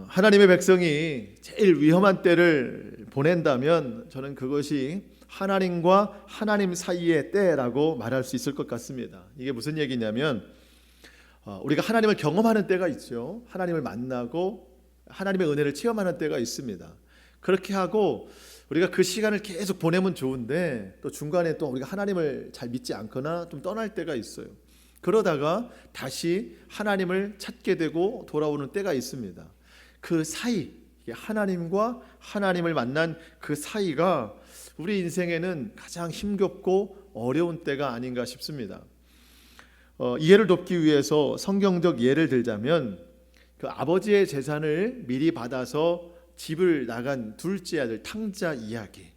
하나님의 백성이 제일 위험한 때를 보낸다면 저는 그것이 하나님과 하나님 사이의 때라고 말할 수 있을 것 같습니다. 이게 무슨 얘기냐면 우리가 하나님을 경험하는 때가 있죠. 하나님을 만나고 하나님의 은혜를 체험하는 때가 있습니다. 그렇게 하고 우리가 그 시간을 계속 보내면 좋은데 또 중간에 또 우리가 하나님을 잘 믿지 않거나 좀 떠날 때가 있어요. 그러다가 다시 하나님을 찾게 되고 돌아오는 때가 있습니다. 그 사이, 하나님과 하나님을 만난 그 사이가 우리 인생에는 가장 힘겹고 어려운 때가 아닌가 싶습니다. 이해를 돕기 위해서 성경적 예를 들자면 그 아버지의 재산을 미리 받아서 집을 나간 둘째 아들 탕자 이야기.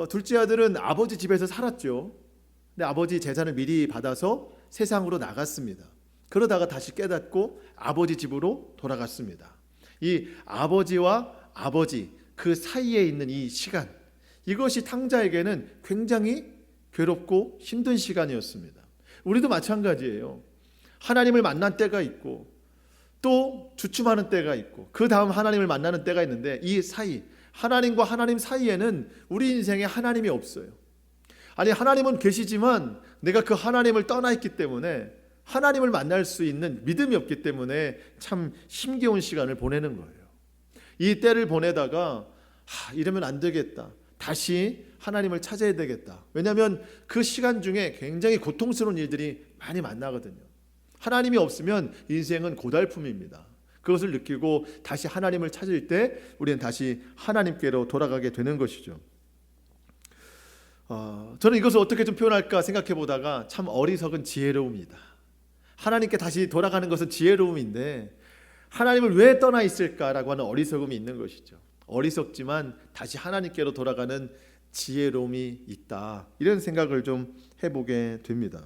둘째 아들은 아버지 집에서 살았죠. 근데 아버지 재산을 미리 받아서 세상으로 나갔습니다. 그러다가 다시 깨닫고 아버지 집으로 돌아갔습니다. 이 아버지와 아버지 그 사이에 있는 이 시간, 이것이 탕자에게는 굉장히 괴롭고 힘든 시간이었습니다. 우리도 마찬가지예요. 하나님을 만난 때가 있고 또 주춤하는 때가 있고 그 다음 하나님을 만나는 때가 있는데 이 사이, 하나님과 하나님 사이에는 우리 인생에 하나님이 없어요. 아니, 하나님은 계시지만 내가 그 하나님을 떠나 있기 때문에 하나님을 만날 수 있는 믿음이 없기 때문에 참 힘겨운 시간을 보내는 거예요. 이 때를 보내다가 이러면 안 되겠다, 다시 하나님을 찾아야 되겠다. 왜냐하면 그 시간 중에 굉장히 고통스러운 일들이 많이 만나거든요. 하나님이 없으면 인생은 고달픔입니다. 그것을 느끼고 다시 하나님을 찾을 때 우리는 다시 하나님께로 돌아가게 되는 것이죠. 저는 이것을 어떻게 좀 표현할까 생각해 보다가 참 어리석은 지혜로움이다. 하나님께 다시 돌아가는 것은 지혜로움인데 하나님을 왜 떠나 있을까라고 하는 어리석음이 있는 것이죠. 어리석지만 다시 하나님께로 돌아가는 지혜로움이 있다, 이런 생각을 좀 해보게 됩니다.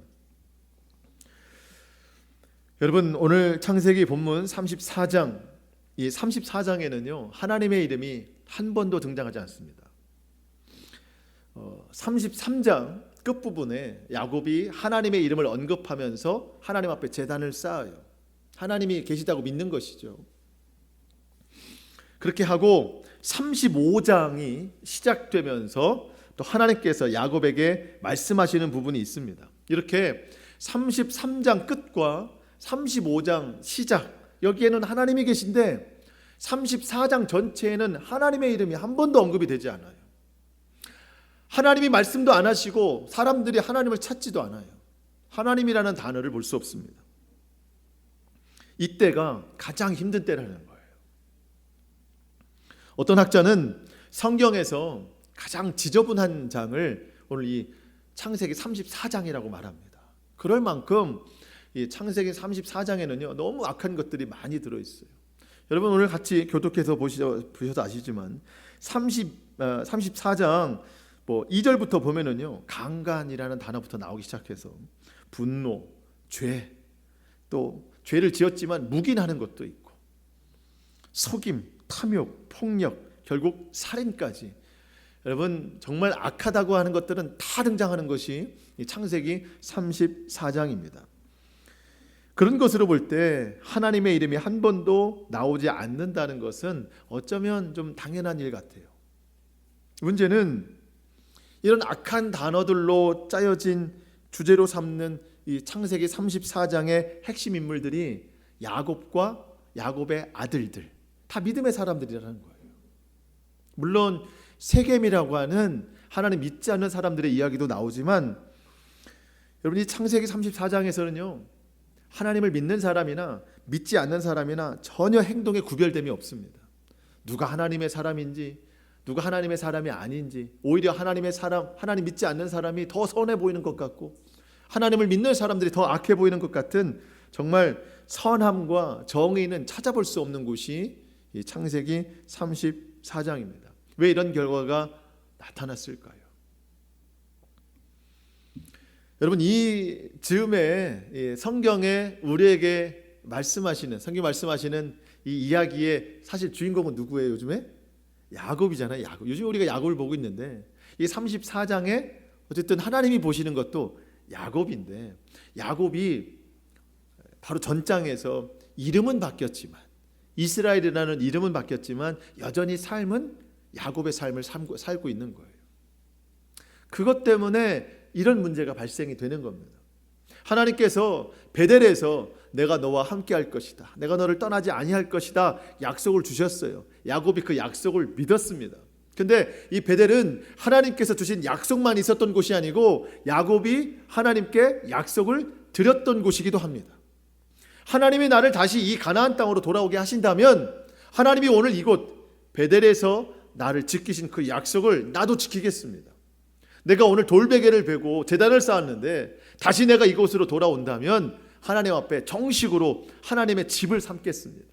여러분, 오늘 창세기 본문 34장, 이 34장에는요 하나님의 이름이 한 번도 등장하지 않습니다. 33장 끝부분에 야곱이 하나님의 이름을 언급하면서 하나님 앞에 제단을 쌓아요. 하나님이 계시다고 믿는 것이죠. 그렇게 하고 35장이 시작되면서 또 하나님께서 야곱에게 말씀하시는 부분이 있습니다. 이렇게 33장 끝과 35장 시작, 여기에는 하나님이 계신데 34장 전체에는 하나님의 이름이 한 번도 언급이 되지 않아요. 하나님이 말씀도 안 하시고 사람들이 하나님을 찾지도 않아요. 하나님이라는 단어를 볼 수 없습니다. 이때가 가장 힘든 때라는 거예요. 어떤 학자는 성경에서 가장 지저분한 장을 오늘 이 창세기 34장이라고 말합니다. 그럴 만큼 이 창세기 34장에는요 너무 악한 것들이 많이 들어있어요. 여러분, 오늘 같이 교독해서 보셔도 아시지만 34장 2절부터 보면은요 강간이라는 단어부터 나오기 시작해서 분노, 죄, 또 죄를 지었지만 묵인하는 것도 있고 속임, 탐욕, 폭력, 결국 살인까지, 여러분 정말 악하다고 하는 것들은 다 등장하는 것이 이 창세기 34장입니다. 그런 것으로 볼 때 하나님의 이름이 한 번도 나오지 않는다는 것은 어쩌면 좀 당연한 일 같아요. 문제는 이런 악한 단어들로 짜여진 주제로 삼는 이 창세기 34장의 핵심 인물들이 야곱과 야곱의 아들들, 다 믿음의 사람들이라는 거예요. 물론 세겜이라고 하는 하나님 믿지 않는 사람들의 이야기도 나오지만 여러분, 이 창세기 34장에서는요 하나님을 믿는 사람이나 믿지 않는 사람이나 전혀 행동에 구별됨이 없습니다. 누가 하나님의 사람인지 누가 하나님의 사람이 아닌지, 오히려 하나님의 사람, 하나님 믿지 않는 사람이 더 선해 보이는 것 같고 하나님을 믿는 사람들이 더 악해 보이는 것 같은, 정말 선함과 정의는 찾아볼 수 없는 곳이 이 창세기 34장입니다. 왜 이런 결과가 나타났을까요? 여러분, 이 즈음에 성경에 우리에게 말씀하시는, 성경 말씀하시는 이 이야기의 사실 주인공은 누구예요? 요즘에 야곱이잖아요. 야곱. 요즘 우리가 야곱을 보고 있는데 이 34장에 어쨌든 하나님이 보시는 것도 야곱인데, 야곱이 바로 전장에서 이름은 바뀌었지만 이스라엘이라는 이름은 바뀌었지만 여전히 삶은 야곱의 삶을 살고 있는 거예요. 그것 때문에 이런 문제가 발생이 되는 겁니다. 하나님께서 베델에서 내가 너와 함께 할 것이다, 내가 너를 떠나지 아니할 것이다 약속을 주셨어요. 야곱이 그 약속을 믿었습니다. 근데 이 베델은 하나님께서 주신 약속만 있었던 곳이 아니고 야곱이 하나님께 약속을 드렸던 곳이기도 합니다. 하나님이 나를 다시 이 가나안 땅으로 돌아오게 하신다면 하나님이 오늘 이곳 베델에서 나를 지키신 그 약속을 나도 지키겠습니다. 내가 오늘 돌베개를 베고 제단을 쌓았는데 다시 내가 이곳으로 돌아온다면 하나님 앞에 정식으로 하나님의 집을 삼겠습니다.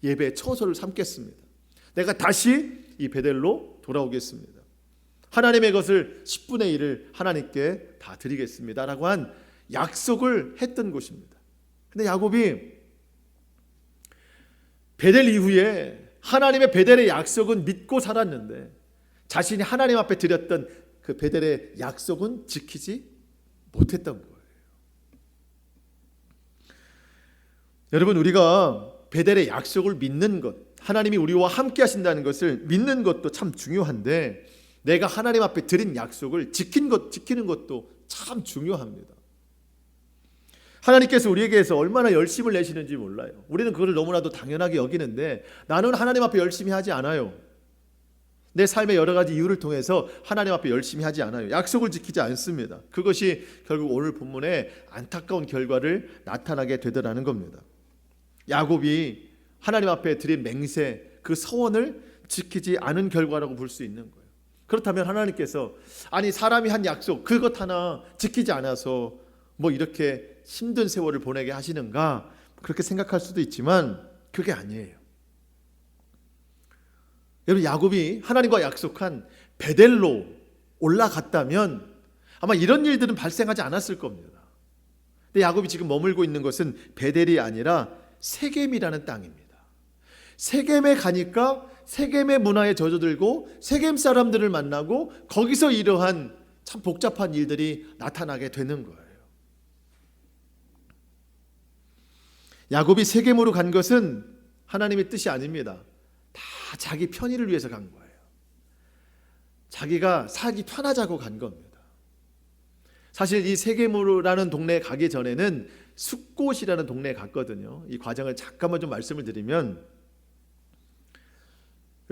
예배의 처소를 삼겠습니다. 내가 다시 이 베델로 돌아오겠습니다. 하나님의 것을 10분의 1을 하나님께 다 드리겠습니다 라고 한 약속을 했던 곳입니다. 근데 야곱이 베델 이후에 하나님의 베델의 약속은 믿고 살았는데 자신이 하나님 앞에 드렸던 그 베델의 약속은 지키지 못했던 거예요. 여러분, 우리가 베델의 약속을 믿는 것, 하나님이 우리와 함께 하신다는 것을 믿는 것도 참 중요한데 내가 하나님 앞에 드린 약속을 지키는 것도 참 중요합니다. 하나님께서 우리에게서 얼마나 열심을 내시는지 몰라요. 우리는 그걸 너무나도 당연하게 여기는데 나는 하나님 앞에 열심히 하지 않아요. 내 삶의 여러 가지 이유를 통해서 하나님 앞에 열심히 하지 않아요. 약속을 지키지 않습니다. 그것이 결국 오늘 본문에 안타까운 결과를 나타나게 되더라는 겁니다. 야곱이 하나님 앞에 드린 맹세, 그 서원을 지키지 않은 결과라고 볼 수 있는 거예요. 그렇다면 하나님께서 아니 사람이 한 약속 그것 하나 지키지 않아서 뭐 이렇게 힘든 세월을 보내게 하시는가 그렇게 생각할 수도 있지만 그게 아니에요. 여러분, 야곱이 하나님과 약속한 베델로 올라갔다면 아마 이런 일들은 발생하지 않았을 겁니다. 근데 야곱이 지금 머물고 있는 것은 베델이 아니라 세겜이라는 땅입니다. 세겜에 가니까 세겜의 문화에 젖어들고 세겜 사람들을 만나고 거기서 이러한 참 복잡한 일들이 나타나게 되는 거예요. 야곱이 세겜으로 간 것은 하나님의 뜻이 아닙니다. 다 자기 편의를 위해서 간 거예요. 자기가 살기 편하자고 간 겁니다. 사실 이 세겜으로라는 동네에 가기 전에는 숫곳이라는 동네에 갔거든요. 이 과정을 잠깐만 좀 말씀을 드리면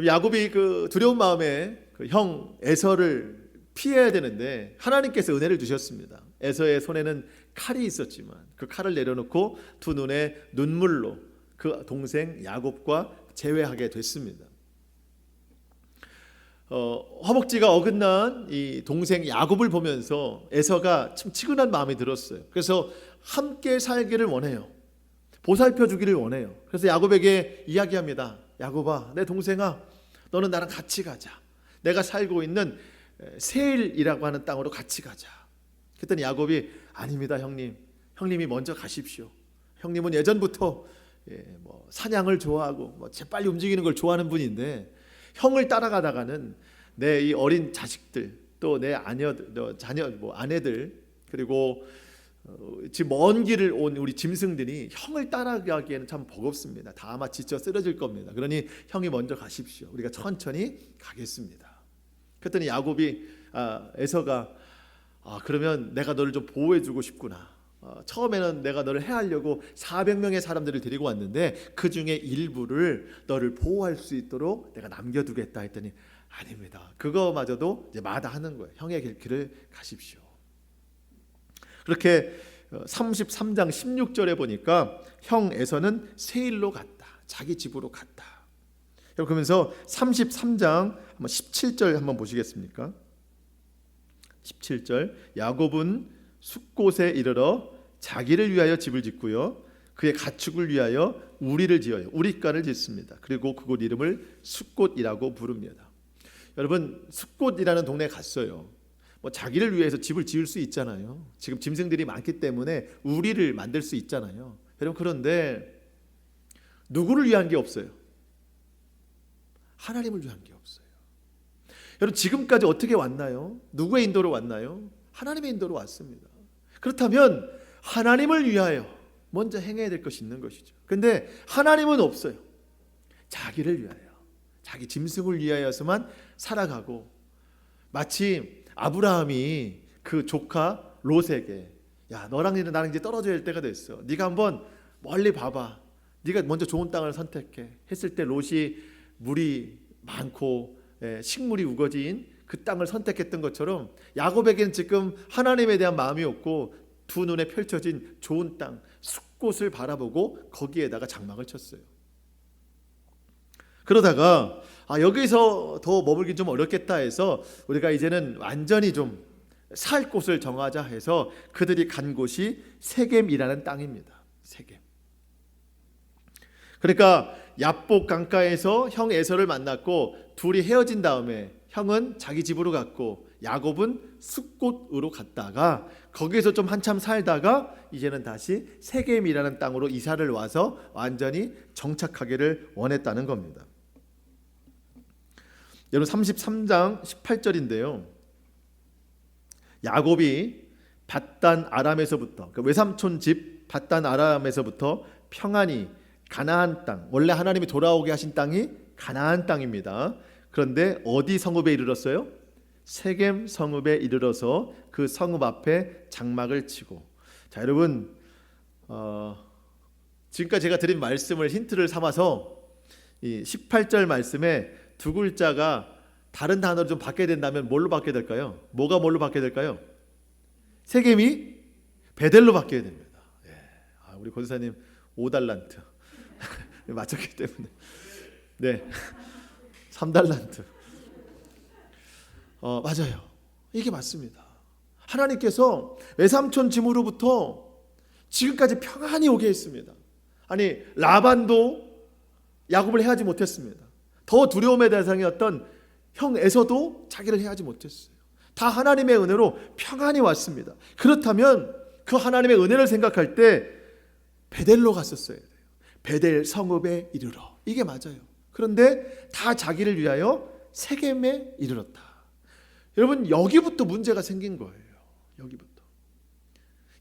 야곱이 그 두려운 마음에 그 형 에서를 피해야 되는데 하나님께서 은혜를 주셨습니다. 에서의 손에는 칼이 있었지만 그 칼을 내려놓고 두 눈에 눈물로 그 동생 야곱과 재회하게 됐습니다. 허벅지가 어긋난 이 동생 야곱을 보면서 에서가 참 치근한 마음이 들었어요. 그래서 함께 살기를 원해요. 보살펴 주기를 원해요. 그래서 야곱에게 이야기합니다. 야곱아, 내 동생아, 너는 나랑 같이 가자. 내가 살고 있는 세일이라고 하는 땅으로 같이 가자. 그랬더니 야곱이 아닙니다, 형님. 형님이 먼저 가십시오. 형님은 예전부터 사냥을 좋아하고 재빨리 움직이는 걸 좋아하는 분인데 형을 따라가다가는 내 이 어린 자식들 또 내 자녀 아내들 그리고 지금 먼 길을 온 우리 짐승들이 형을 따라가기에는 참 버겁습니다. 다 아마 지쳐 쓰러질 겁니다. 그러니 형이 먼저 가십시오. 우리가 천천히 가겠습니다. 그랬더니 야곱이 에서가 그러면 내가 너를 좀 보호해주고 싶구나. 처음에는 내가 너를 해하려고 400명의 사람들을 데리고 왔는데 그 중에 일부를 너를 보호할 수 있도록 내가 남겨두겠다 했더니 아닙니다. 그거마저도 이제 마다하는 거예요. 형의 길을 가십시오. 그렇게 33장 16절에 보니까 형 에서는 세일로 갔다. 자기 집으로 갔다. 그러면서 33장 17절 한번 보시겠습니까? 17절 야곱은 숫곳에 이르러 자기를 위하여 집을 짓고요. 그의 가축을 위하여 우리를 지어요. 우리가를 짓습니다. 그리고 그곳 이름을 숫곳이라고 부릅니다. 여러분, 숫곳이라는 동네에 갔어요. 자기를 위해서 집을 지을 수 있잖아요. 지금 짐승들이 많기 때문에 우리를 만들 수 있잖아요. 여러분, 그런데 누구를 위한 게 없어요. 하나님을 위한 게 없어요. 여러분, 지금까지 어떻게 왔나요? 누구의 인도로 왔나요? 하나님의 인도로 왔습니다. 그렇다면 하나님을 위하여 먼저 행해야 될 것이 있는 것이죠. 근데 하나님은 없어요. 자기를 위하여, 자기 짐승을 위하여서만 살아가고, 마치 아브라함이 그 조카 롯에게 야, 너랑 나랑 이제 떨어져야 할 때가 됐어. 네가 한번 멀리 봐봐. 네가 먼저 좋은 땅을 선택해. 했을 때 롯이 물이 많고 식물이 우거진 그 땅을 선택했던 것처럼 야곱에게는 지금 하나님에 대한 마음이 없고 두 눈에 펼쳐진 좋은 땅, 숲곳을 바라보고 거기에다가 장막을 쳤어요. 그러다가 여기서 더 머물기 좀 어렵겠다 해서 우리가 이제는 완전히 좀 살 곳을 정하자 해서 그들이 간 곳이 세겜이라는 땅입니다. 세겜. 그러니까 야복 강가에서 형 에서를 만났고 둘이 헤어진 다음에 형은 자기 집으로 갔고 야곱은 숲곳으로 갔다가 거기서 좀 한참 살다가 이제는 다시 세겜이라는 땅으로 이사를 와서 완전히 정착하기를 원했다는 겁니다. 여러분 33장 18절인데요. 야곱이 밧단 아람에서부터 그 외삼촌 집 밧단 아람에서부터 평안히 가나안 땅, 원래 하나님이 돌아오게 하신 땅이 가나안 땅입니다. 그런데 어디 성읍에 이르렀어요? 세겜 성읍에 이르러서 그 성읍 앞에 장막을 치고. 자, 여러분 지금까지 제가 드린 말씀을 힌트를 삼아서 이 18절 말씀에 두 글자가 다른 단어로 좀 바뀌게 된다면 뭘로 바뀌게 될까요? 뭐가 뭘로 바뀌게 될까요? 세겜이 베델로 바뀌게 됩니다. 우리 권사님 5달란트 맞췄기 때문에 3달란트 맞아요. 이게 맞습니다. 하나님께서 외삼촌 짐으로부터 지금까지 평안히 오게 했습니다. 아니 라반도 야곱을 해하지 못했습니다. 더 두려움의 대상이었던 형 에서도 자기를 해하지 못했어요. 다 하나님의 은혜로 평안히 왔습니다. 그렇다면 그 하나님의 은혜를 생각할 때 베델로 갔었어야 돼요. 베델 성읍에 이르러. 이게 맞아요. 그런데 다 자기를 위하여 세겜에 이르렀다. 여러분 여기부터 문제가 생긴 거예요. 여기부터.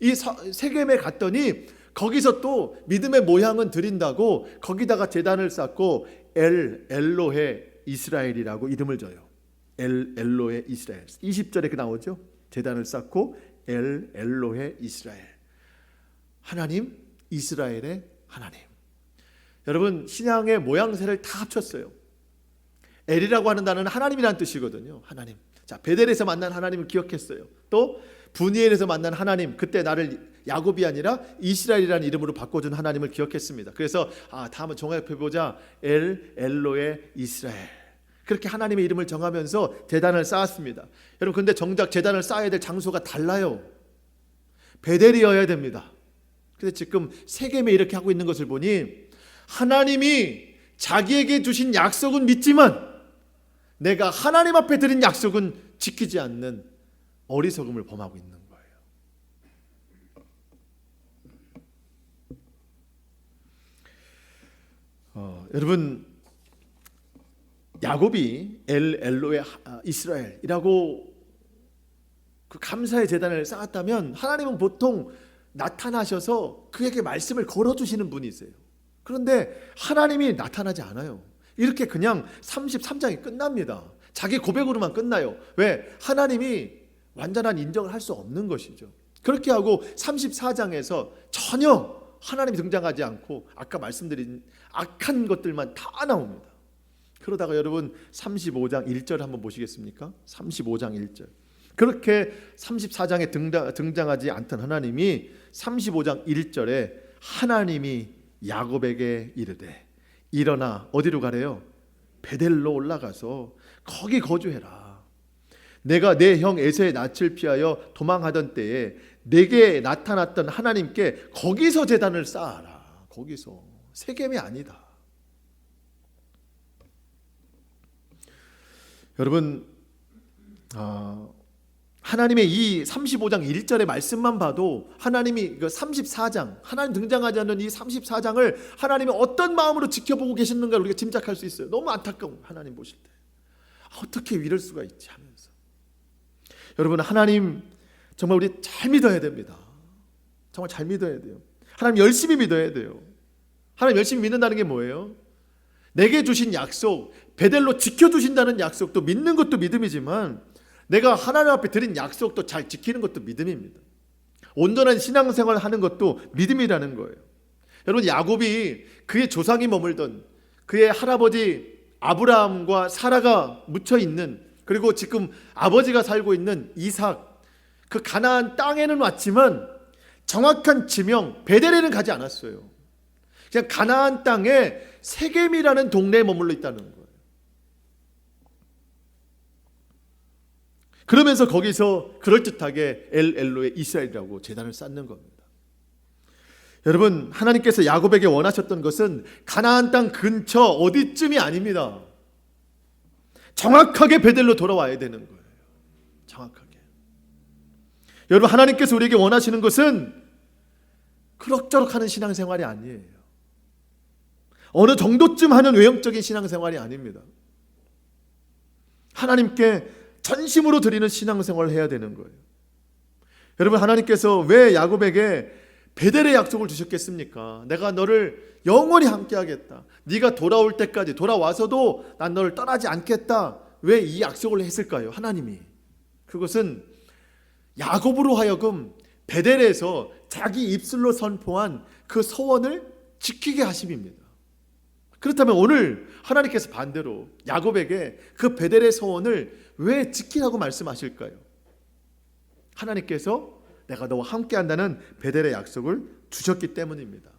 이 세겜에 갔더니 거기서 또 믿음의 모양은 드린다고 거기다가 제단을 쌓고 엘로헤 이스라엘이라고 이름을 줘요. 엘로헤 이스라엘. 20절에 그 나오죠. 제단을 쌓고 엘로헤 이스라엘. 하나님, 이스라엘의 하나님. 여러분 신앙의 모양새를 다 합쳤어요. 엘이라고 하는 단어는 하나님이라는 뜻이거든요. 하나님. 자, 베델에서 만난 하나님을 기억했어요. 또 분이엘에서 만난 하나님, 그때 나를 야곱이 아니라 이스라엘이라는 이름으로 바꿔준 하나님을 기억했습니다. 그래서 다음은 종합해보자. 엘로의 이스라엘. 그렇게 하나님의 이름을 정하면서 제단을 쌓았습니다. 여러분 근데 정작 제단을 쌓아야 될 장소가 달라요. 베델이어야 됩니다. 근데 지금 세겜에 이렇게 하고 있는 것을 보니 하나님이 자기에게 주신 약속은 믿지만 내가 하나님 앞에 드린 약속은 지키지 않는 어리석음을 범하고 있는 거예요. 여러분 야곱이 엘로의 이스라엘이라고 그 감사의 제단을 쌓았다면 하나님은 보통 나타나셔서 그에게 말씀을 걸어주시는 분이세요. 그런데 하나님이 나타나지 않아요. 이렇게 그냥 33장이 끝납니다. 자기 고백으로만 끝나요. 왜? 하나님이 완전한 인정을 할 수 없는 것이죠. 그렇게 하고 34장에서 전혀 하나님이 등장하지 않고 아까 말씀드린 악한 것들만 다 나옵니다. 그러다가 여러분 35장 1절 한번 보시겠습니까? 35장 1절. 그렇게 34장에 등장하지 않던 하나님이 35장 1절에 하나님이 야곱에게 이르되 일어나 어디로 가래요? 베델로 올라가서 거기 거주해라. 내가 내 형 에서의 낯을 피하여 도망하던 때에 내게 나타났던 하나님께 거기서 제단을 쌓아라. 거기서. 세겜이 아니다. 여러분 하나님의 이 35장 1절의 말씀만 봐도 하나님이 그 34장 하나님 등장하지 않는 이 34장을 하나님이 어떤 마음으로 지켜보고 계시는가 우리가 짐작할 수 있어요. 너무 안타까운 하나님 보실 때 어떻게 이럴 수가 있지 하면서. 여러분 하나님 정말 우리 잘 믿어야 됩니다. 정말 잘 믿어야 돼요. 하나님 열심히 믿어야 돼요. 하나님 열심히 믿는다는 게 뭐예요? 내게 주신 약속, 베델로 지켜주신다는 약속도 믿는 것도 믿음이지만 내가 하나님 앞에 드린 약속도 잘 지키는 것도 믿음입니다. 온전한 신앙생활을 하는 것도 믿음이라는 거예요. 여러분, 야곱이 그의 조상이 머물던 그의 할아버지 아브라함과 사라가 묻혀 있는, 그리고 지금 아버지가 살고 있는 이삭, 그 가나안 땅에는 왔지만 정확한 지명 베델에는 가지 않았어요. 그냥 가나안 땅에 세겜이라는 동네에 머물러 있다는 거예요. 그러면서 거기서 그럴듯하게 엘로의 이스라엘이라고 제단을 쌓는 겁니다. 여러분, 하나님께서 야곱에게 원하셨던 것은 가나안 땅 근처 어디쯤이 아닙니다. 정확하게 베델로 돌아와야 되는 거예요. 정확하게. 여러분, 하나님께서 우리에게 원하시는 것은 그럭저럭 하는 신앙생활이 아니에요. 어느 정도쯤 하는 외형적인 신앙생활이 아닙니다. 하나님께 전심으로 드리는 신앙생활을 해야 되는 거예요. 여러분, 하나님께서 왜 야곱에게 베델의 약속을 주셨겠습니까? 내가 너를 영원히 함께 하겠다. 네가 돌아올 때까지, 돌아와서도 난 너를 떠나지 않겠다. 왜 이 약속을 했을까요? 하나님이. 그것은 야곱으로 하여금 베델에서 자기 입술로 선포한 그 서원을 지키게 하심입니다. 그렇다면 오늘 하나님께서 반대로 야곱에게 그 베델의 서원을 왜 지키라고 말씀하실까요? 하나님께서 내가 너와 함께 한다는 베델의 약속을 주셨기 때문입니다.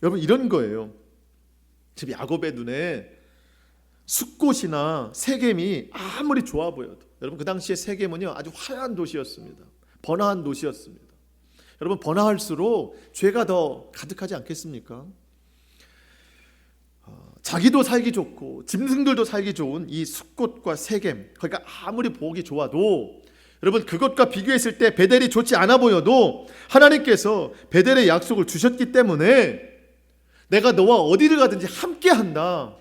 여러분, 이런 거예요. 지금 야곱의 눈에 숫곳이나 세겜이 아무리 좋아 보여도, 여러분, 그 당시에 세겜은요 아주 화려한 도시였습니다. 번화한 도시였습니다. 여러분, 번화할수록 죄가 더 가득하지 않겠습니까? 자기도 살기 좋고 짐승들도 살기 좋은 이 숫곳과 세겜, 그러니까 아무리 보기 좋아도 여러분, 그것과 비교했을 때 베델이 좋지 않아 보여도 하나님께서 베델의 약속을 주셨기 때문에 내가 너와 어디를 가든지 함께 한다,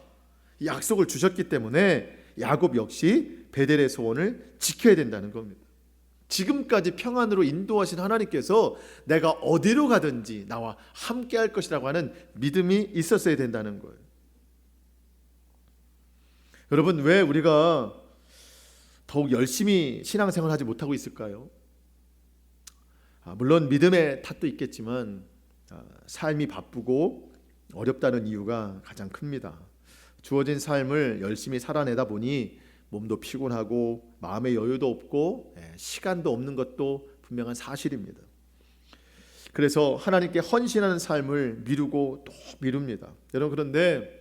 이 약속을 주셨기 때문에 야곱 역시 베델의 소원을 지켜야 된다는 겁니다. 지금까지 평안으로 인도하신 하나님께서 내가 어디로 가든지 나와 함께 할 것이라고 하는 믿음이 있었어야 된다는 거예요. 여러분, 왜 우리가 더욱 열심히 신앙생활을 하지 못하고 있을까요? 물론 믿음의 탓도 있겠지만 삶이 바쁘고 어렵다는 이유가 가장 큽니다. 주어진 삶을 열심히 살아내다 보니 몸도 피곤하고 마음의 여유도 없고 시간도 없는 것도 분명한 사실입니다. 그래서 하나님께 헌신하는 삶을 미루고 또 미룹니다. 여러분, 그런데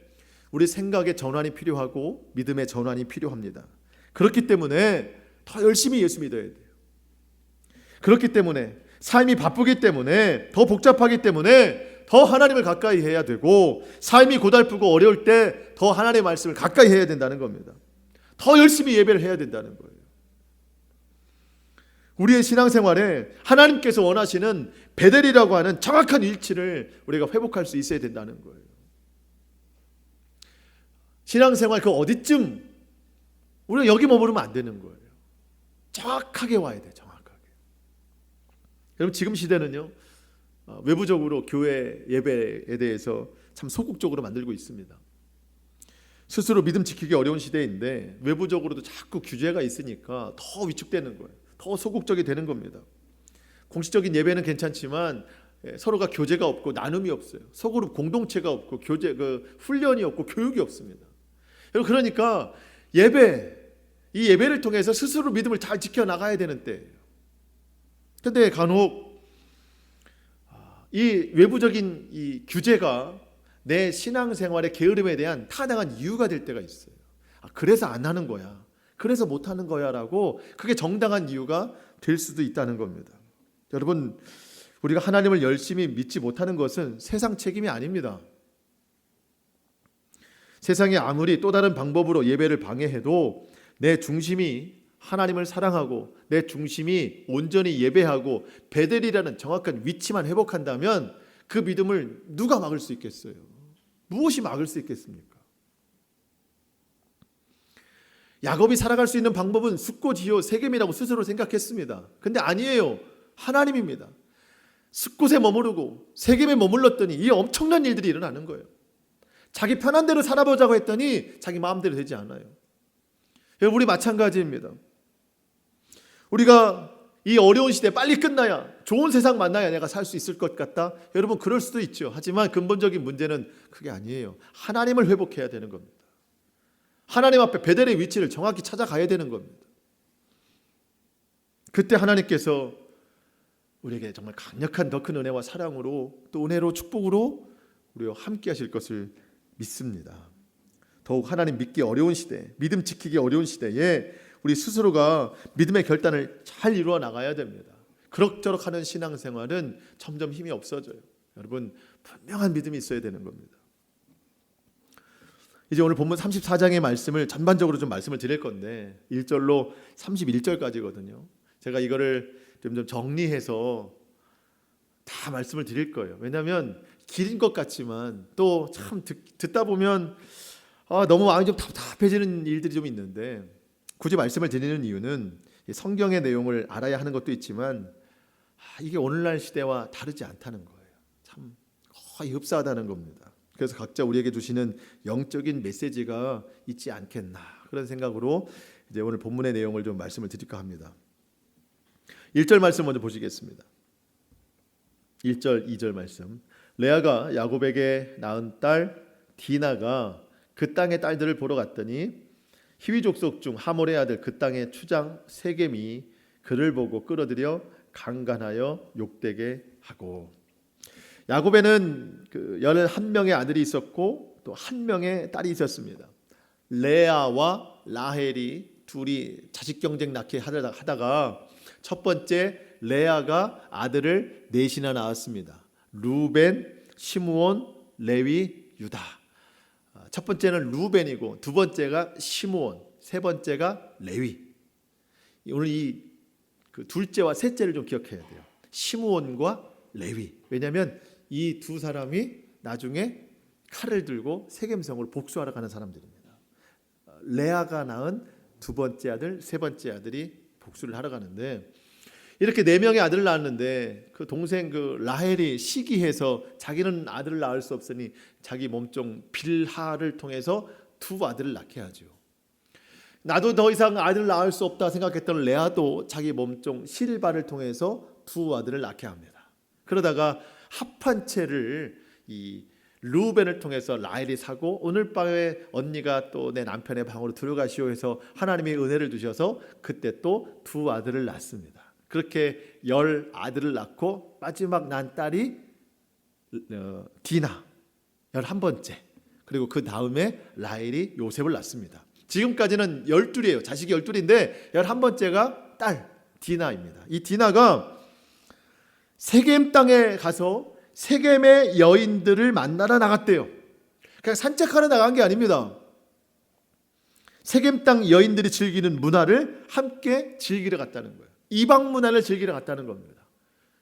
우리 생각의 전환이 필요하고 믿음의 전환이 필요합니다. 그렇기 때문에 더 열심히 예수 믿어야 돼요. 그렇기 때문에 삶이 바쁘기 때문에, 더 복잡하기 때문에 더 하나님을 가까이 해야 되고, 삶이 고달프고 어려울 때 더 하나님의 말씀을 가까이 해야 된다는 겁니다. 더 열심히 예배를 해야 된다는 거예요. 우리의 신앙생활에 하나님께서 원하시는 베델이라고 하는 정확한 일치를 우리가 회복할 수 있어야 된다는 거예요. 신앙생활 그 어디쯤 우리가 여기 머무르면 안 되는 거예요. 정확하게 와야 돼요. 정확하게. 여러분, 지금 시대는요 외부적으로 교회 예배에 대해서 참 소극적으로 만들고 있습니다. 스스로 믿음 지키기 어려운 시대인데 외부적으로도 자꾸 규제가 있으니까 더 위축되는 거예요. 더 소극적이 되는 겁니다. 공식적인 예배는 괜찮지만 서로가 교제가 없고 나눔이 없어요. 소그룹 공동체가 없고 훈련이 없고 교육이 없습니다. 여러분, 그러니까 이 예배를 통해서 스스로 믿음을 잘 지켜나가야 되는 때예요. 그런데 간혹 이 외부적인 이 규제가 내 신앙생활의 게으름에 대한 타당한 이유가 될 때가 있어요. 그래서 안 하는 거야, 그래서 못 하는 거야 라고, 그게 정당한 이유가 될 수도 있다는 겁니다. 여러분, 우리가 하나님을 열심히 믿지 못하는 것은 세상 책임이 아닙니다. 세상이 아무리 또 다른 방법으로 예배를 방해해도 내 중심이 하나님을 사랑하고 내 중심이 온전히 예배하고 베델이라는 정확한 위치만 회복한다면 그 믿음을 누가 막을 수 있겠어요? 무엇이 막을 수 있겠습니까? 야곱이 살아갈 수 있는 방법은 숫곳이요 세겜이라고 스스로 생각했습니다. 근데 아니에요. 하나님입니다. 숫곳에 머무르고 세겜에 머물렀더니 이 엄청난 일들이 일어나는 거예요. 자기 편한 대로 살아보자고 했더니 자기 마음대로 되지 않아요. 여러분, 우리 마찬가지입니다. 우리가 이 어려운 시대 빨리 끝나야, 좋은 세상 만나야 내가 살 수 있을 것 같다. 여러분, 그럴 수도 있죠. 하지만 근본적인 문제는 그게 아니에요. 하나님을 회복해야 되는 겁니다. 하나님 앞에 베델의 위치를 정확히 찾아가야 되는 겁니다. 그때 하나님께서 우리에게 정말 강력한 더 큰 은혜와 사랑으로, 또 은혜로 축복으로 우리와 함께 하실 것을 믿습니다. 더욱 하나님 믿기 어려운 시대, 믿음 지키기 어려운 시대에 우리 스스로가 믿음의 결단을 잘 이루어 나가야 됩니다. 그럭저럭 하는 신앙생활은 점점 힘이 없어져요. 여러분, 분명한 믿음이 있어야 되는 겁니다. 이제 오늘 본문 34장의 말씀을 전반적으로 좀 말씀을 드릴 건데 1절로 31절까지거든요. 제가 이거를 좀 정리해서 다 말씀을 드릴 거예요. 왜냐하면 길인 것 같지만 또 참 듣다 보면 너무 마음이 좀 답답해지는 일들이 좀 있는데, 굳이 말씀을 드리는 이유는 성경의 내용을 알아야 하는 것도 있지만 이게 오늘날 시대와 다르지 않다는 거예요. 참 거의 흡사하다는 겁니다. 그래서 각자 우리에게 주시는 영적인 메시지가 있지 않겠나, 그런 생각으로 이제 오늘 본문의 내용을 좀 말씀을 드릴까 합니다. 1절 말씀 먼저 보시겠습니다. 1절, 2절 말씀. 레아가 야곱에게 낳은 딸 디나가 그 땅의 딸들을 보러 갔더니 히위 족속 중 하몰의 아들 그 땅의 추장 세겜이 그를 보고 끌어들여 강간하여 욕되게 하고. 야곱에는 11명의 아들이 있었고 또 1명의 딸이 있었습니다. 레아와 라헬이 둘이 자식 경쟁 낳게 하다가 첫 번째 레아가 아들을 넷이나 낳았습니다. 루벤, 시므온, 레위, 유다. 첫 번째는 루벤이고 두 번째가 시므온, 세 번째가 레위. 오늘 이 둘째와 셋째를 좀 기억해야 돼요. 시므온과 레위. 왜냐하면 이 두 사람이 나중에 칼을 들고 세겜성을 복수하러 가는 사람들입니다. 레아가 낳은 두 번째 아들, 세 번째 아들이 복수를 하러 가는데, 이렇게 4명의 아들을 낳았는데 그 동생 라헬이 시기해서 자기는 아들을 낳을 수 없으니 자기 몸종 빌하를 통해서 두 아들을 낳게 하죠. 나도 더 이상 아들을 낳을 수 없다 생각했던 레아도 자기 몸종 실바를 통해서 두 아들을 낳게 합니다. 그러다가 합한 채를 이 루벤을 통해서 라헬이 사고, 오늘 밤에 언니가 또 내 남편의 방으로 들어가시오 해서 하나님의 은혜를 주셔서 그때 또 두 아들을 낳습니다. 그렇게 10 아들을 낳고 마지막 난 딸이 디나 11번째, 그리고 그 다음에 라헬이 요셉을 낳습니다. 지금까지는 12이에요. 자식이 12인데 11번째가 딸 디나입니다. 이 디나가 세겜 땅에 가서 세겜의 여인들을 만나러 나갔대요. 그냥 산책하러 나간 게 아닙니다. 세겜 땅 여인들이 즐기는 문화를 함께 즐기러 갔다는 거예요. 이방 문화를 즐기러 갔다는 겁니다.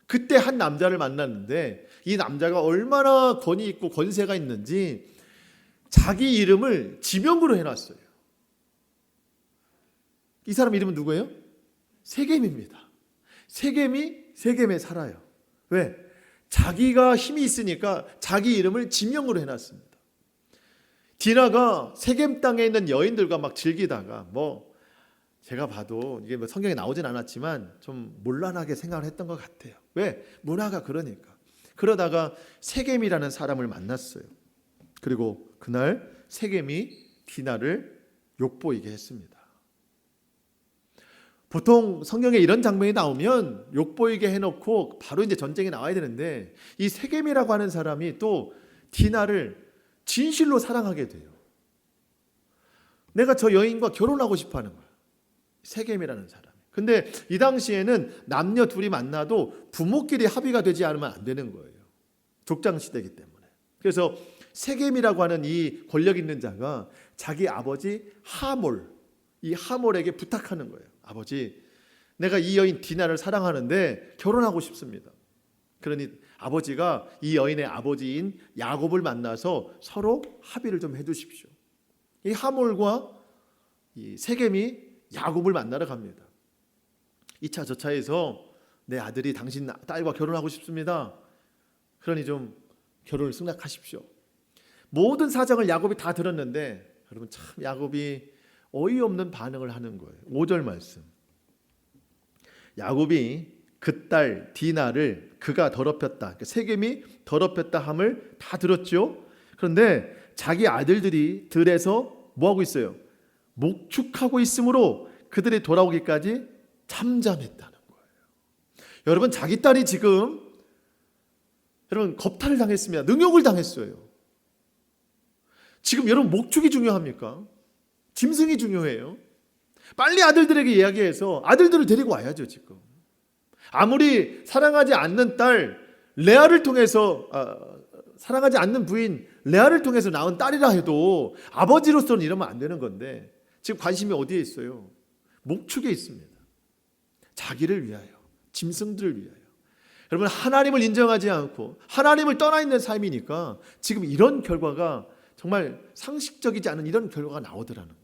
그때 한 남자를 만났는데 이 남자가 얼마나 권위 있고 권세가 있는지 자기 이름을 지명으로 해놨어요. 이 사람 이름은 누구예요? 세겜입니다. 세겜이 세겜에 살아요. 왜? 자기가 힘이 있으니까 자기 이름을 지명으로 해놨습니다. 디나가 세겜 땅에 있는 여인들과 막 즐기다가 제가 봐도 이게 성경에 나오진 않았지만 좀 몰란하게 생각을 했던 것 같아요. 왜? 문화가 그러니까. 그러다가 세겜이라는 사람을 만났어요. 그리고 그날 세겜이 디나를 욕보이게 했습니다. 보통 성경에 이런 장면이 나오면 욕보이게 해놓고 바로 이제 전쟁에 나와야 되는데, 이 세겜이라고 하는 사람이 또 디나를 진실로 사랑하게 돼요. 내가 저 여인과 결혼하고 싶어 하는 거야. 세겜이라는 사람. 근데 이 당시에는 남녀 둘이 만나도 부모끼리 합의가 되지 않으면 안 되는 거예요. 족장 시대이기 때문에. 그래서 세겜이라고 하는 이 권력 있는 자가 자기 아버지 하몰, 이 하몰에게 부탁하는 거예요. 아버지, 내가 이 여인 디나를 사랑하는데 결혼하고 싶습니다. 그러니 아버지가 이 여인의 아버지인 야곱을 만나서 서로 합의를 좀 해주십시오. 이 하몰과 이 세겜이 야곱을 만나러 갑니다. 2차 저차에서 내 아들이 당신 딸과 결혼하고 싶습니다. 그러니 좀 결혼을 승낙하십시오. 모든 사정을 야곱이 다 들었는데 여러분 참 야곱이 어이없는 반응을 하는 거예요. 5절 말씀. 야곱이 그 딸 디나를 그가 더럽혔다. 그러니까 세겜이 더럽혔다 함을 다 들었죠. 그런데 자기 아들들이 들에서 뭐 하고 있어요? 목축하고 있으므로 그들이 돌아오기까지 잠잠했다는 거예요. 여러분 자기 딸이 지금 여러분 겁탈을 당했습니다. 능욕을 당했어요. 지금 여러분 목축이 중요합니까? 짐승이 중요해요. 빨리 아들들에게 이야기해서 아들들을 데리고 와야죠. 지금 아무리 사랑하지 않는 딸 레아를 통해서 사랑하지 않는 부인 레아를 통해서 낳은 딸이라 해도 아버지로서는 이러면 안 되는 건데 지금 관심이 어디에 있어요? 목축에 있습니다. 자기를 위하여, 짐승들을 위하여. 여러분 하나님을 인정하지 않고 하나님을 떠나 있는 삶이니까 지금 이런 결과가 정말 상식적이지 않은 이런 결과가 나오더라는 거예요.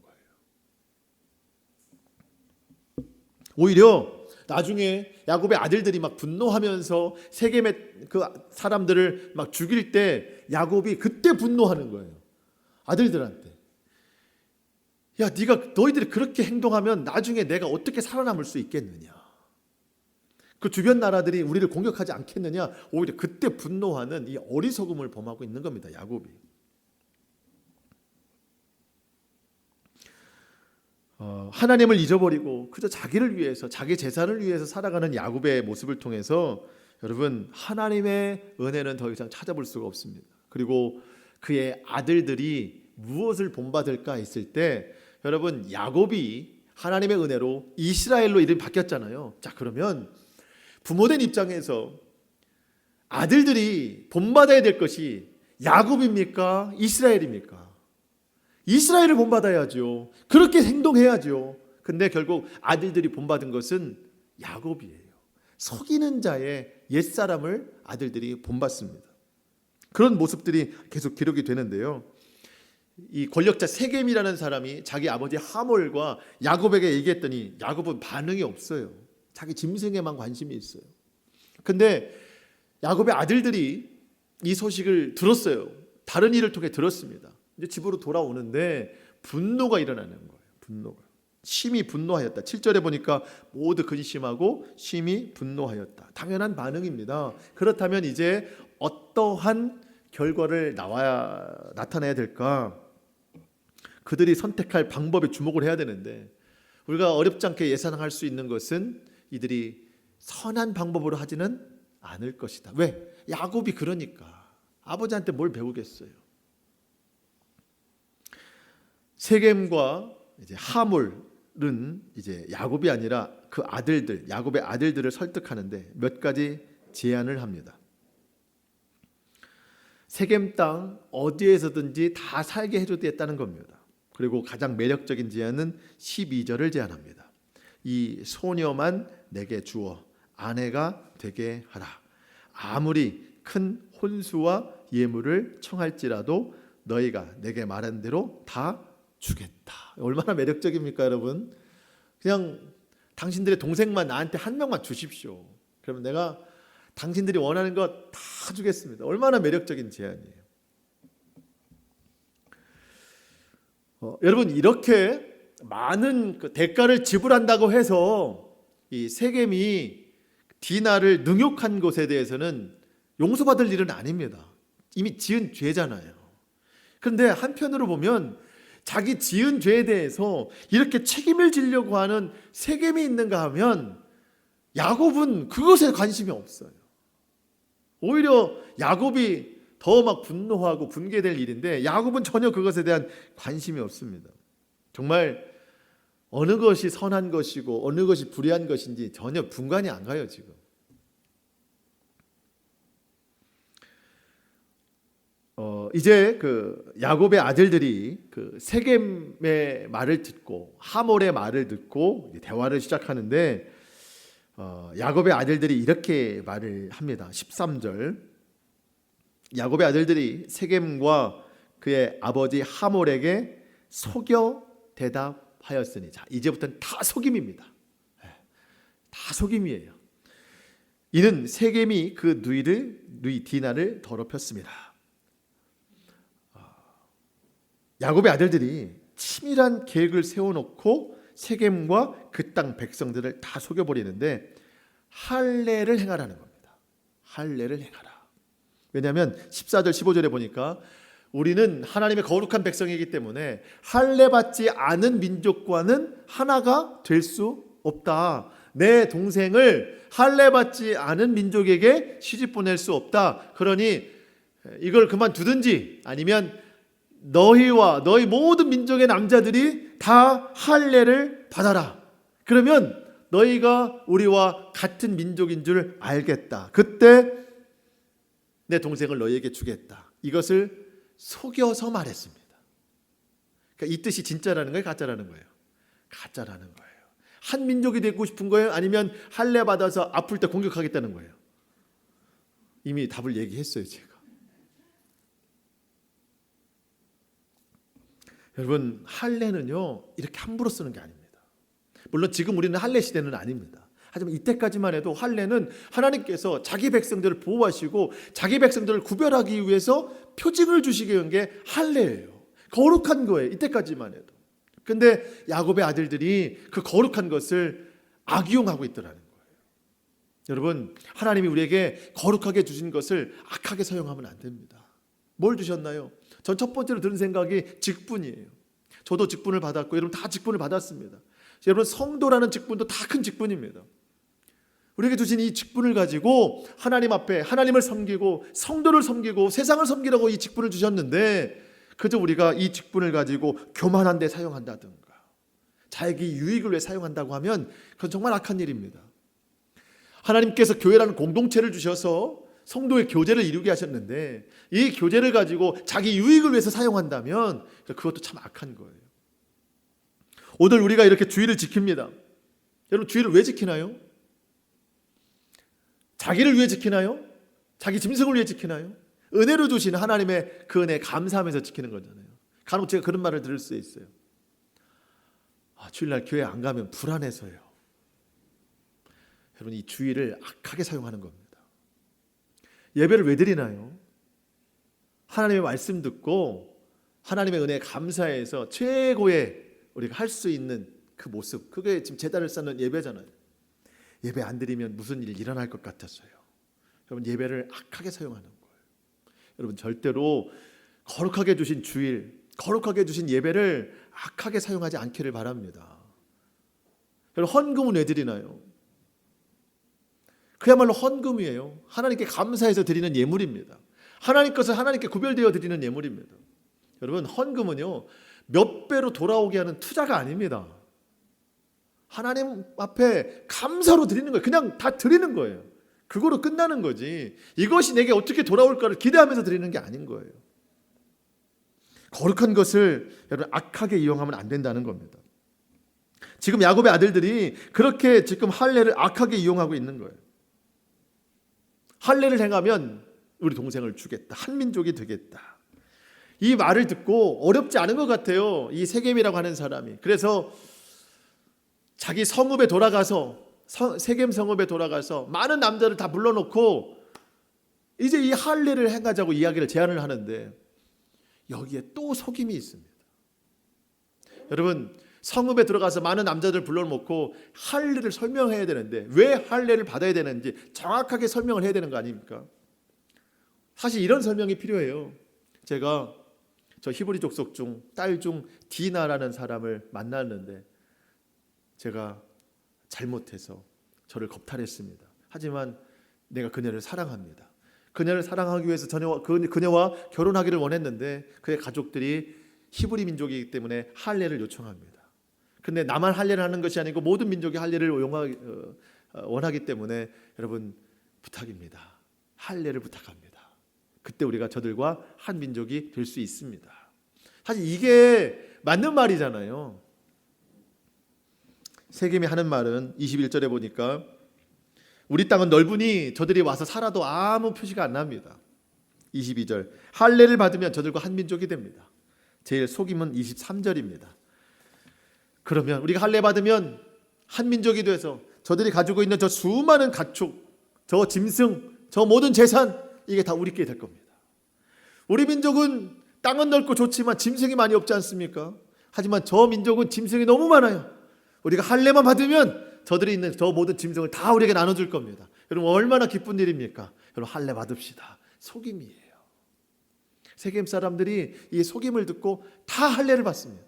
오히려 나중에 야곱의 아들들이 막 분노하면서 세겜의 그 사람들을 막 죽일 때 야곱이 그때 분노하는 거예요. 아들들한테. 야, 너희들이 그렇게 행동하면 나중에 내가 어떻게 살아남을 수 있겠느냐. 그 주변 나라들이 우리를 공격하지 않겠느냐. 오히려 그때 분노하는 이 어리석음을 범하고 있는 겁니다. 야곱이. 하나님을 잊어버리고 그저 자기를 위해서 자기 재산을 위해서 살아가는 야곱의 모습을 통해서 여러분 하나님의 은혜는 더 이상 찾아볼 수가 없습니다. 그리고 그의 아들들이 무엇을 본받을까 했을 때 여러분 야곱이 하나님의 은혜로 이스라엘로 이름이 바뀌었잖아요. 자 그러면 부모된 입장에서 아들들이 본받아야 될 것이 야곱입니까? 이스라엘입니까? 이스라엘을 본받아야죠. 그렇게 행동해야죠. 근데 결국 아들들이 본받은 것은 야곱이에요. 속이는 자의 옛사람을 아들들이 본받습니다. 그런 모습들이 계속 기록이 되는데요. 이 권력자 세겜이라는 사람이 자기 아버지 하몰과 야곱에게 얘기했더니 야곱은 반응이 없어요. 자기 짐승에만 관심이 있어요. 근데 야곱의 아들들이 이 소식을 들었어요. 다른 일을 통해 들었습니다. 이제 집으로 돌아오는데 분노가 일어나는 거예요. 분노가. 심히 분노하였다. 7절에 보니까 모두 근심하고 심히 분노하였다. 당연한 반응입니다. 그렇다면 이제 어떠한 결과를 나타내야 될까? 그들이 선택할 방법에 주목을 해야 되는데 우리가 어렵지 않게 예상할 수 있는 것은 이들이 선한 방법으로 하지는 않을 것이다. 왜? 야곱이 그러니까. 아버지한테 뭘 배우겠어요? 세겜과 이제 하몰은 이제 야곱이 아니라 그 아들들, 야곱의 아들들을 설득하는데 몇 가지 제안을 합니다. 세겜 땅 어디에서든지 다 살게 해주겠다는 겁니다. 그리고 가장 매력적인 제안은 12절을 제안합니다. 이 소녀만 내게 주어 아내가 되게 하라. 아무리 큰 혼수와 예물을 청할지라도 너희가 내게 말한 대로 다 주겠다. 얼마나 매력적입니까, 여러분? 그냥 당신들의 동생만 나한테 한 명만 주십시오. 그러면 내가 당신들이 원하는 것 다 주겠습니다. 얼마나 매력적인 제안이에요. 여러분 이렇게 많은 그 대가를 지불한다고 해서 이 세겜이 디나를 능욕한 것에 대해서는 용서받을 일은 아닙니다. 이미 지은 죄잖아요. 그런데 한편으로 보면 자기 지은 죄에 대해서 이렇게 책임을 지려고 하는 세겜이 있는가 하면 야곱은 그것에 관심이 없어요. 오히려 야곱이 더 막 분노하고 분개될 일인데 야곱은 전혀 그것에 대한 관심이 없습니다. 정말 어느 것이 선한 것이고 어느 것이 불의한 것인지 전혀 분간이 안 가요, 지금. 이제 그 야곱의 아들들이 그 세겜의 말을 듣고 하몰의 말을 듣고 대화를 시작하는데 야곱의 아들들이 이렇게 말을 합니다. 13절. 야곱의 아들들이 세겜과 그의 아버지 하몰에게 속여 대답하였으니, 자 이제부터는 다 속임입니다. 다 속임이에요. 이는 세겜이 그 누이 디나를 더럽혔습니다. 야곱의 아들들이 치밀한 계획을 세워놓고 세겜과 그 땅 백성들을 다 속여버리는데 할례를 행하라는 겁니다. 할례를 행하라. 왜냐하면 14절 15절에 보니까 우리는 하나님의 거룩한 백성이기 때문에 할례 받지 않은 민족과는 하나가 될 수 없다. 내 동생을 할례 받지 않은 민족에게 시집 보낼 수 없다. 그러니 이걸 그만두든지 아니면 너희와 너희 모든 민족의 남자들이 다 할례를 받아라. 그러면 너희가 우리와 같은 민족인 줄 알겠다. 그때 내 동생을 너희에게 주겠다. 이것을 속여서 말했습니다. 그러니까 이 뜻이 진짜라는 거예요? 가짜라는 거예요? 가짜라는 거예요. 한 민족이 되고 싶은 거예요? 아니면 할례 받아서 아플 때 공격하겠다는 거예요? 이미 답을 얘기했어요, 제가. 여러분, 할례는요 이렇게 함부로 쓰는 게 아닙니다. 물론 지금 우리는 할례 시대는 아닙니다. 하지만 이때까지만 해도 할례는 하나님께서 자기 백성들을 보호하시고 자기 백성들을 구별하기 위해서 표징을 주시기 위한 게 할례예요. 거룩한 거예요. 이때까지만 해도. 근데 야곱의 아들들이 그 거룩한 것을 악용하고 있더라는 거예요. 여러분, 하나님이 우리에게 거룩하게 주신 것을 악하게 사용하면 안 됩니다. 뭘 주셨나요? 전 첫 번째로 드는 생각이 직분이에요. 저도 직분을 받았고 여러분 다 직분을 받았습니다. 여러분, 성도라는 직분도 다 큰 직분입니다. 우리에게 주신 이 직분을 가지고 하나님 앞에 하나님을 섬기고 성도를 섬기고 세상을 섬기라고 이 직분을 주셨는데 그저 우리가 이 직분을 가지고 교만한 데 사용한다든가 자기 유익을 위해 사용한다고 하면 그건 정말 악한 일입니다. 하나님께서 교회라는 공동체를 주셔서 성도의 교제를 이루게 하셨는데 이 교제를 가지고 자기 유익을 위해서 사용한다면 그것도 참 악한 거예요. 오늘 우리가 이렇게 주의를 지킵니다. 여러분, 주의를 왜 지키나요? 자기를 위해 지키나요? 자기 짐승을 위해 지키나요? 은혜로 주신 하나님의 그 은혜에 감사하면서 지키는 거잖아요. 간혹 제가 그런 말을 들을 수 있어요. 주일날 교회 안 가면 불안해서요. 여러분, 이 주의를 악하게 사용하는 겁니다. 예배를 왜 드리나요? 하나님의 말씀 듣고 하나님의 은혜에 감사해서 최고의 우리가 할 수 있는 그 모습, 그게 지금 제단을 쌓는 예배잖아요. 예배 안 드리면 무슨 일이 일어날 것 같았어요. 여러분, 예배를 악하게 사용하는 거예요. 여러분, 절대로 거룩하게 주신 주일, 거룩하게 주신 예배를 악하게 사용하지 않기를 바랍니다. 여러분, 헌금은 왜 드리나요? 그야말로 헌금이에요. 하나님께 감사해서 드리는 예물입니다. 하나님 것을 하나님께 구별되어 드리는 예물입니다. 여러분, 헌금은요 몇 배로 돌아오게 하는 투자가 아닙니다. 하나님 앞에 감사로 드리는 거예요. 그냥 다 드리는 거예요. 그거로 끝나는 거지. 이것이 내게 어떻게 돌아올까를 기대하면서 드리는 게 아닌 거예요. 거룩한 것을 여러분 악하게 이용하면 안 된다는 겁니다. 지금 야곱의 아들들이 그렇게 지금 할례를 악하게 이용하고 있는 거예요. 할례를 행하면 우리 동생을 주겠다. 한 민족이 되겠다. 이 말을 듣고 어렵지 않은 것 같아요. 이 세겜이라고 하는 사람이. 그래서 자기 성읍에 돌아가서 세겜 성읍에 돌아가서 많은 남자를 다 불러놓고 이제 이 할례를 행하자고 이야기를 제안을 하는데 여기에 또 속임이 있습니다. 여러분, 성읍에 들어가서 많은 남자들 불러놓고 할례를 설명해야 되는데 왜 할례를 받아야 되는지 정확하게 설명을 해야 되는 거 아닙니까? 사실 이런 설명이 필요해요. 제가 저 히브리 족속 중 딸 중 디나라는 사람을 만났는데 제가 잘못해서 저를 겁탈했습니다. 하지만 내가 그녀를 사랑합니다. 그녀를 사랑하기 위해서 그녀와 결혼하기를 원했는데 그의 가족들이 히브리 민족이기 때문에 할례를 요청합니다. 근데 나만 할례를 하는 것이 아니고 모든 민족이 할례를 원하기 때문에 여러분 부탁입니다. 할례를 부탁합니다. 그때 우리가 저들과 한 민족이 될 수 있습니다. 사실 이게 맞는 말이잖아요. 세겜이 하는 말은 21절에 보니까 우리 땅은 넓으니 저들이 와서 살아도 아무 표시가 안 납니다. 22절 할례를 받으면 저들과 한 민족이 됩니다. 제일 속임은 23절입니다. 그러면 우리가 할례 받으면 한 민족이 돼서 저들이 가지고 있는 저 수많은 가축, 저 짐승, 저 모든 재산 이게 다 우리께 될 겁니다. 우리 민족은 땅은 넓고 좋지만 짐승이 많이 없지 않습니까? 하지만 저 민족은 짐승이 너무 많아요. 우리가 할례만 받으면 저들이 있는 저 모든 짐승을 다 우리에게 나눠줄 겁니다. 여러분 얼마나 기쁜 일입니까? 여러분 할례 받읍시다. 속임이에요. 세겜 사람들이 이 속임을 듣고 다 할례를 받습니다.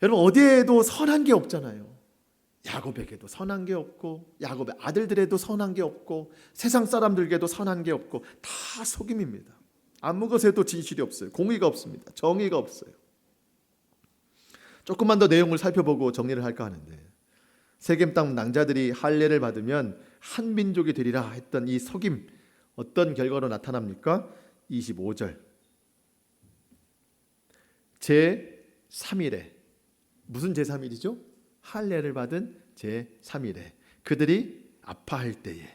여러분 어디에도 선한 게 없잖아요. 야곱에게도 선한 게 없고 야곱의 아들들에도 선한 게 없고 세상 사람들에게도 선한 게 없고 다 속임입니다. 아무 것에도 진실이 없어요. 공의가 없습니다. 정의가 없어요. 조금만 더 내용을 살펴보고 정리를 할까 하는데 세겜 땅 낭자들이 할례를 받으면 한 민족이 되리라 했던 이 속임 어떤 결과로 나타납니까? 25절 제3일에 무슨 제3일이죠? 할례를 받은 제3일에 그들이 아파할 때에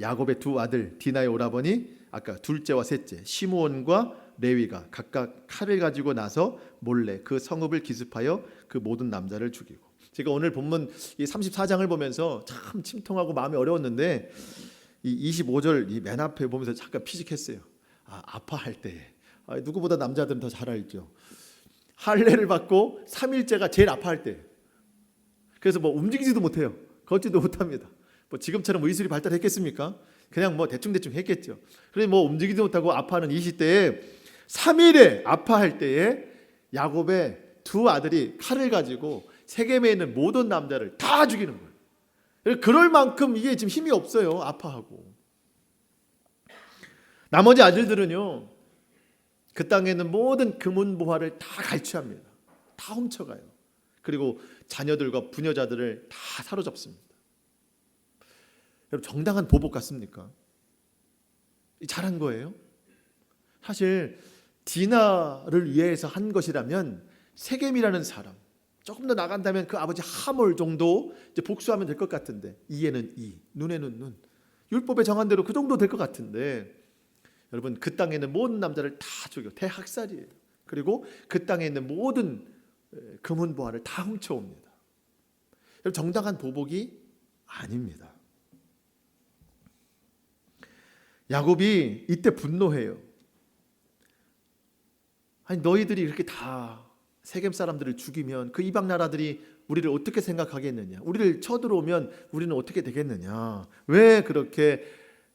야곱의 두 아들 디나의 오라버니 아까 둘째와 셋째 시므온과 레위가 각각 칼을 가지고 나서 몰래 그 성읍을 기습하여 그 모든 남자를 죽이고 제가 오늘 본문 이 34장을 보면서 참 침통하고 마음이 어려웠는데 이 25절 이 맨 앞에 보면서 잠깐 피식했어요. 아파할 때에 누구보다 남자들은 더 잘 알죠. 할례를 받고 3일째가 제일 아파할 때 그래서 뭐 움직이지도 못해요. 걷지도 못합니다. 뭐 지금처럼 의술이 발달했겠습니까? 그냥 뭐 대충 했겠죠. 그래서 뭐 움직이지도 못하고 아파하는 이 시대에 3일에 아파할 때에 야곱의 두 아들이 칼을 가지고 세겜에 있는 모든 남자를 다 죽이는 거예요. 그럴 만큼 이게 지금 힘이 없어요. 아파하고. 나머지 아들들은요. 그 땅에 있는 모든 금은보화를 다 갈취합니다. 다 훔쳐가요. 그리고 자녀들과 부녀자들을 다 사로잡습니다. 여러분 정당한 보복 같습니까? 잘한 거예요? 사실 디나를 위해서 한 것이라면 세겜이라는 사람 조금 더 나간다면 그 아버지 하몰 정도 이제 복수하면 될 것 같은데 이에는 이, 눈에는 눈 율법에 정한 대로 그 정도 될 것 같은데 여러분 그 땅에 있는 모든 남자를 다 죽여 대학살이에요. 그리고 그 땅에 있는 모든 금은보화를 다 훔쳐옵니다. 여러분 정당한 보복이 아닙니다. 야곱이 이때 분노해요. 아니 너희들이 이렇게 다 세겜 사람들을 죽이면 그 이방 나라들이 우리를 어떻게 생각하겠느냐? 우리를 쳐들어오면 우리는 어떻게 되겠느냐? 왜 그렇게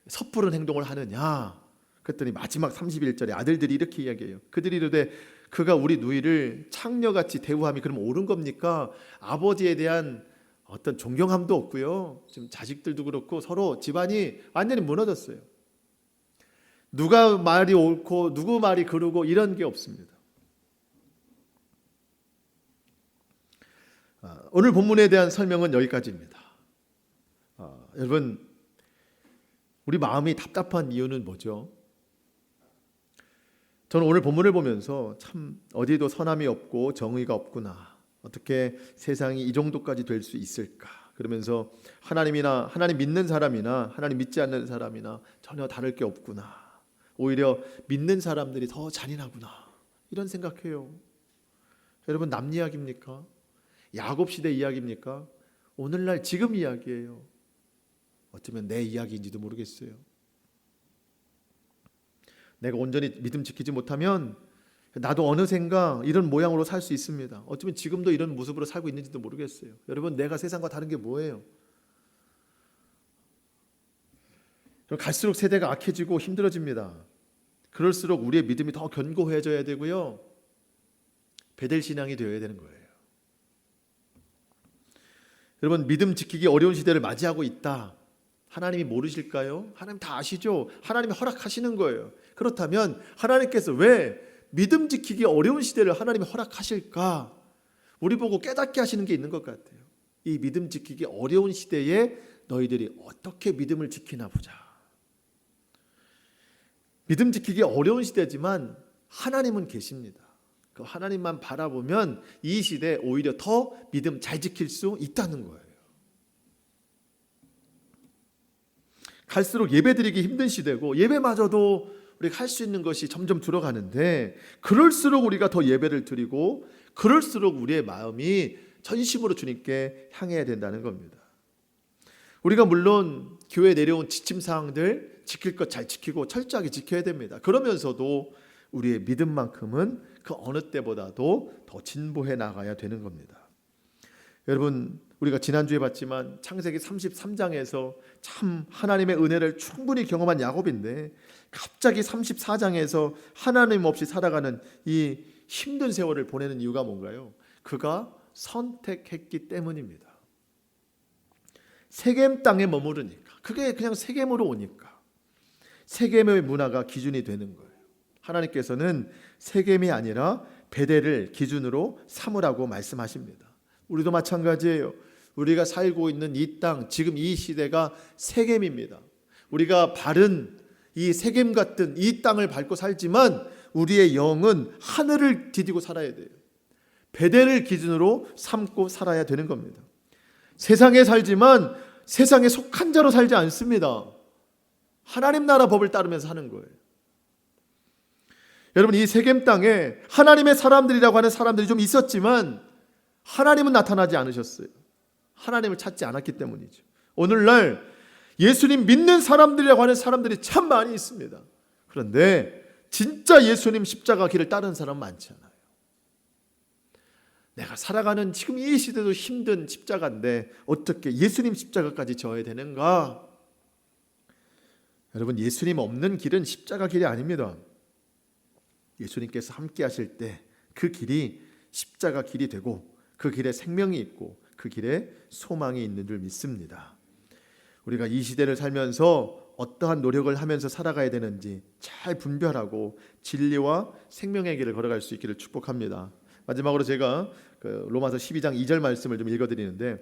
섣부른 행동을 하느냐? 그랬더니 마지막 31절에 아들들이 이렇게 이야기해요. 그들이 이르되 그가 우리 누이를 창녀같이 대우함이 그럼 옳은 겁니까? 아버지에 대한 어떤 존경함도 없고요. 지금 자식들도 그렇고 서로 집안이 완전히 무너졌어요. 누가 말이 옳고 누구 말이 그르고 이런 게 없습니다. 오늘 본문에 대한 설명은 여기까지입니다. 여러분 우리 마음이 답답한 이유는 뭐죠? 저는 오늘 본문을 보면서 참 어디에도 선함이 없고 정의가 없구나. 어떻게 세상이 이 정도까지 될 수 있을까? 그러면서 하나님 믿는 사람이나 하나님 믿지 않는 사람이나 전혀 다를 게 없구나. 오히려 믿는 사람들이 더 잔인하구나. 이런 생각해요. 여러분 남 이야기입니까? 야곱 시대 이야기입니까? 오늘날 지금 이야기예요. 어쩌면 내 이야기인지도 모르겠어요. 내가 온전히 믿음 지키지 못하면 나도 어느샌가 이런 모양으로 살 수 있습니다. 어쩌면 지금도 이런 모습으로 살고 있는지도 모르겠어요. 여러분 내가 세상과 다른 게 뭐예요? 갈수록 세대가 악해지고 힘들어집니다. 그럴수록 우리의 믿음이 더 견고해져야 되고요. 베델 신앙이 되어야 되는 거예요. 여러분 믿음 지키기 어려운 시대를 맞이하고 있다. 하나님이 모르실까요? 하나님 다 아시죠? 하나님이 허락하시는 거예요. 그렇다면 하나님께서 왜 믿음 지키기 어려운 시대를 하나님이 허락하실까? 우리 보고 깨닫게 하시는 게 있는 것 같아요. 이 믿음 지키기 어려운 시대에 너희들이 어떻게 믿음을 지키나 보자. 믿음 지키기 어려운 시대지만 하나님은 계십니다. 그 하나님만 바라보면 이 시대에 오히려 더 믿음 잘 지킬 수 있다는 거예요. 갈수록 예배드리기 힘든 시대고 예배마저도 우리가 할 수 있는 것이 점점 줄어가는데 그럴수록 우리가 더 예배를 드리고 그럴수록 우리의 마음이 전심으로 주님께 향해야 된다는 겁니다. 우리가 물론 교회에 내려온 지침 사항들 지킬 것 잘 지키고 철저하게 지켜야 됩니다. 그러면서도 우리의 믿음만큼은 그 어느 때보다도 더 진보해 나가야 되는 겁니다. 여러분, 우리가 지난주에 봤지만 창세기 33장에서 참 하나님의 은혜를 충분히 경험한 야곱인데 갑자기 34장에서 하나님 없이 살아가는 이 힘든 세월을 보내는 이유가 뭔가요? 그가 선택했기 때문입니다. 세겜 땅에 머무르니까, 그게 그냥 세겜으로 오니까 세겜의 문화가 기준이 되는 거예요. 하나님께서는 세겜이 아니라 베델을 기준으로 삼으라고 말씀하십니다. 우리도 마찬가지예요. 우리가 살고 있는 이 땅, 지금 이 시대가 세겜입니다. 우리가 바른 이 세겜 같은 이 땅을 밟고 살지만 우리의 영은 하늘을 디디고 살아야 돼요. 베델을 기준으로 삼고 살아야 되는 겁니다. 세상에 살지만 세상에 속한 자로 살지 않습니다. 하나님 나라 법을 따르면서 사는 거예요. 여러분, 이 세겜 땅에 하나님의 사람들이라고 하는 사람들이 좀 있었지만 하나님은 나타나지 않으셨어요. 하나님을 찾지 않았기 때문이죠. 오늘날 예수님 믿는 사람들이라고 하는 사람들이 참 많이 있습니다. 그런데 진짜 예수님 십자가 길을 따르는 사람은 많지 않아요. 내가 살아가는 지금 이 시대도 힘든 십자가인데 어떻게 예수님 십자가까지 져야 되는가? 여러분, 예수님 없는 길은 십자가 길이 아닙니다. 예수님께서 함께 하실 때 그 길이 십자가 길이 되고 그 길에 생명이 있고 그 길에 소망이 있는 줄 믿습니다. 우리가 이 시대를 살면서 어떠한 노력을 하면서 살아가야 되는지 잘 분별하고 진리와 생명의 길을 걸어갈 수 있기를 축복합니다. 마지막으로 제가 로마서 12장 2절 말씀을 좀 읽어드리는데,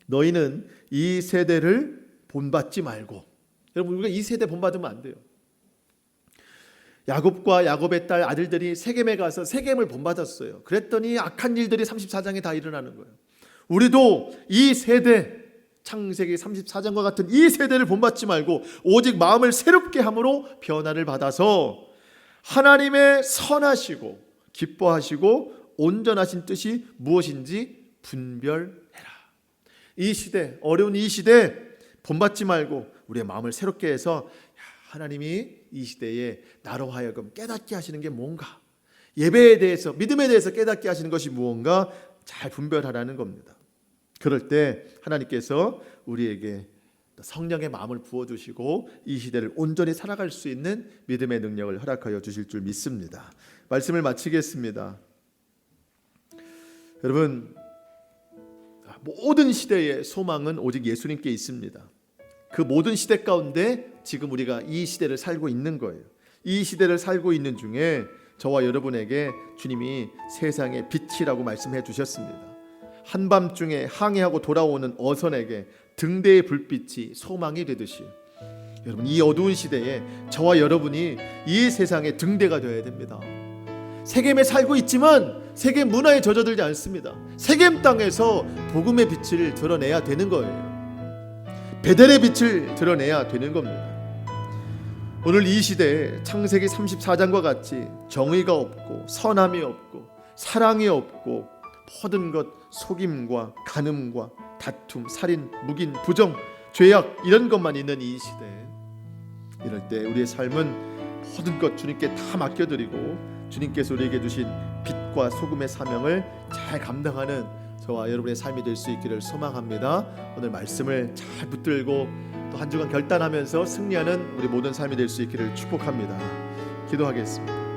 너희는 이 세대를 본받지 말고, 여러분, 우리가 이 세대 본받으면 안 돼요. 야곱과 야곱의 딸 아들들이 세겜에 가서 세겜을 본받았어요. 그랬더니 악한 일들이 34장에 다 일어나는 거예요. 우리도 이 세대, 창세기 34장과 같은 이 세대를 본받지 말고 오직 마음을 새롭게 함으로 변화를 받아서 하나님의 선하시고 기뻐하시고 온전하신 뜻이 무엇인지 분별해라. 이 시대, 어려운 이 시대 본받지 말고 우리의 마음을 새롭게 해서 하나님이 이 시대에 나로 하여금 깨닫게 하시는 게 뭔가, 예배에 대해서, 믿음에 대해서 깨닫게 하시는 것이 무언가 잘 분별하라는 겁니다. 그럴 때 하나님께서 우리에게 성령의 마음을 부어주시고 이 시대를 온전히 살아갈 수 있는 믿음의 능력을 허락하여 주실 줄 믿습니다. 말씀을 마치겠습니다. 여러분, 모든 시대의 소망은 오직 예수님께 있습니다. 그 모든 시대 가운데 지금 우리가 이 시대를 살고 있는 거예요. 이 시대를 살고 있는 중에 저와 여러분에게 주님이 세상의 빛이라고 말씀해 주셨습니다. 한밤중에 항해하고 돌아오는 어선에게 등대의 불빛이 소망이 되듯이, 여러분, 이 어두운 시대에 저와 여러분이 이 세상의 등대가 되어야 됩니다. 세겜에 살고 있지만 세겜 문화에 젖어들지 않습니다. 세겜 땅에서 복음의 빛을 드러내야 되는 거예요. 베델의 빛을 드러내야 되는 겁니다. 오늘 이 시대에 창세기 34장과 같이 정의가 없고 선함이 없고 사랑이 없고 모든 것 속임과 간음과 다툼, 살인, 묵인, 부정, 죄악 이런 것만 있는 이 시대, 이럴 때 우리의 삶은 모든 것 주님께 다 맡겨드리고 주님께서 우리에게 주신 빛과 소금의 사명을 잘 감당하는 저와 여러분의 삶이 될 수 있기를 소망합니다. 오늘 말씀을 잘 붙들고 또 한 주간 결단하면서 승리하는 우리 모든 삶이 될 수 있기를 축복합니다. 기도하겠습니다.